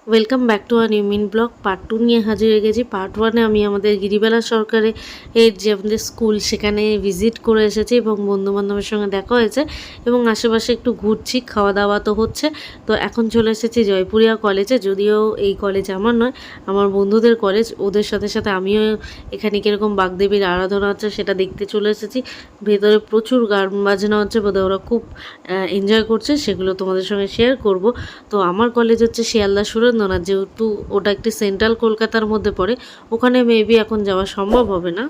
Welcome back to our new mini blog part 2 নিয়ে হাজির হয়ে গেছি। পার্ট 1-এ আমি আমাদের গিরিবেলা সরকারে এর যে আমাদের স্কুল সেখানে ভিজিট করে এসেছি এবং বন্ধুবান্ধবের সঙ্গে দেখা হয়েছে এবং আশেপাশে একটু ঘুরছি, খাওয়া দাওয়া তো হচ্ছে। তো এখন চলে এসেছি জয়পুরিয়া কলেজে, যদিও এই কলেজ আমার নয়, আমার বন্ধুদের কলেজ। ওদের সাথে সাথে আমিও এখানে কীরকম বাগদেবীর আরাধনা হচ্ছে সেটা দেখতে চলে এসেছি। ভেতরে প্রচুর গান বাজনা হচ্ছে, বোধহয় ওরা খুব এনজয় করছে, সেগুলো তোমাদের সঙ্গে শেয়ার করব। তো আমার কলেজ হচ্ছে শিয়ালদা সুরেন্দ্রনাথ, যেহেতু ওটা একটি সেন্ট্রাল কলকাতার মধ্যে পড়ে, ওখানে মেবি এখন যাওয়া সম্ভব হবে না।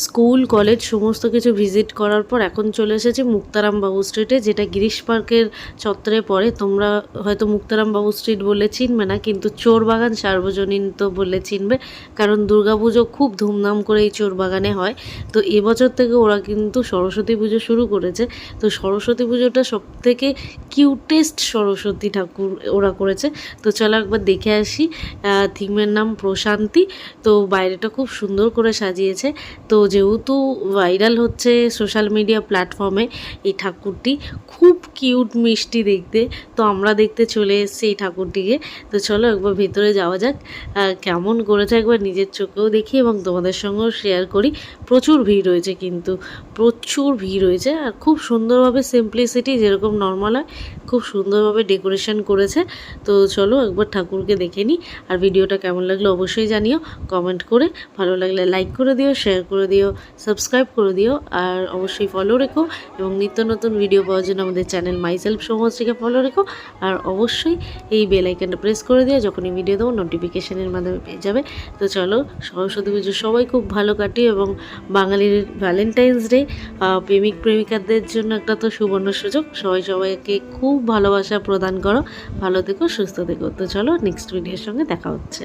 স্কুল কলেজ সমস্ত কিছু ভিজিট করার পর এখন চলে এসেছি মুক্তারাম বাবু স্ট্রিটে, যেটা গিরিশ পার্কের চত্বরে পড়ে। তোমরা হয়তো মুক্তারাম বাবু স্ট্রিট বলে চিনবে না, কিন্তু চোরবাগান সার্বজনীন তো বলে চিনবে, কারণ দুর্গাপুজো খুব ধুমধাম করে এই চোরবাগানে হয়। তো এবছর থেকে ওরা কিন্তু সরস্বতী পুজো শুরু করেছে। তো সরস্বতী পুজোটা সবথেকে কিউটেস্ট সরস্বতী ঠাকুর ওরা করেছে। তো চলো একবার দেখে আসি। থিমের নাম প্রশান্তি। তো বাইরেটা খুব সুন্দর করে সাজিয়েছে। তো যেহেতু ভাইরাল হচ্ছে সোশ্যাল মিডিয়া প্ল্যাটফর্মে এই ঠাকুরটি, খুব কিউট মিষ্টি দেখতে। তো আমরা দেখতে চলে এসেছি এই ঠাকুরটিকে। তো চলো একবার ভেতরে যাওয়া যাক, কেমন করেছে একবার নিজের চোখেও দেখি এবং তোমাদের সঙ্গেও শেয়ার করি। প্রচুর ভিড় রয়েছে, কিন্তু প্রচুর ভিড় হয়েছে, আর খুব সুন্দরভাবে সিম্পলিসিটি যেরকম নর্মাল হয় খুব সুন্দরভাবে ডেকোরেশন করেছে। তো চলো একবার ঠাকুরকে দেখে নিই। আর ভিডিওটা কেমন লাগলো অবশ্যই জানিও কমেন্ট করে। ভালো লাগলে লাইক করে দিও, শেয়ার করে দিও, সাবস্ক্রাইব করে দিও, আর অবশ্যই ফলো রেখো। এবং নিত্য নতুন ভিডিও পাওয়ার জন্য আমাদের চ্যানেল মাইসেলফ সৌমশ্রীকে ফলো রেখো। আর অবশ্যই এই বেল আইকনটা প্রেস করে দিও, যখনই ভিডিও দেবো নোটিফিকেশানের মাধ্যমে পেয়ে যাবে। তো চলো, সরস্বতী পুজো সবাই খুব ভালো কাটিয়ে, এবং বাঙালির ভ্যালেন্টাইন্স ডে প্রেমিক প্রেমিকাদের জন্য একটা তো সুবর্ণ সুযোগ। সবাই সবাইকে খুব ভালোবাসা প্রদান করো। ভালো থেকো, সুস্থ থেকো। তো চলো, নেক্সট ভিডিওর সঙ্গে দেখা হচ্ছে।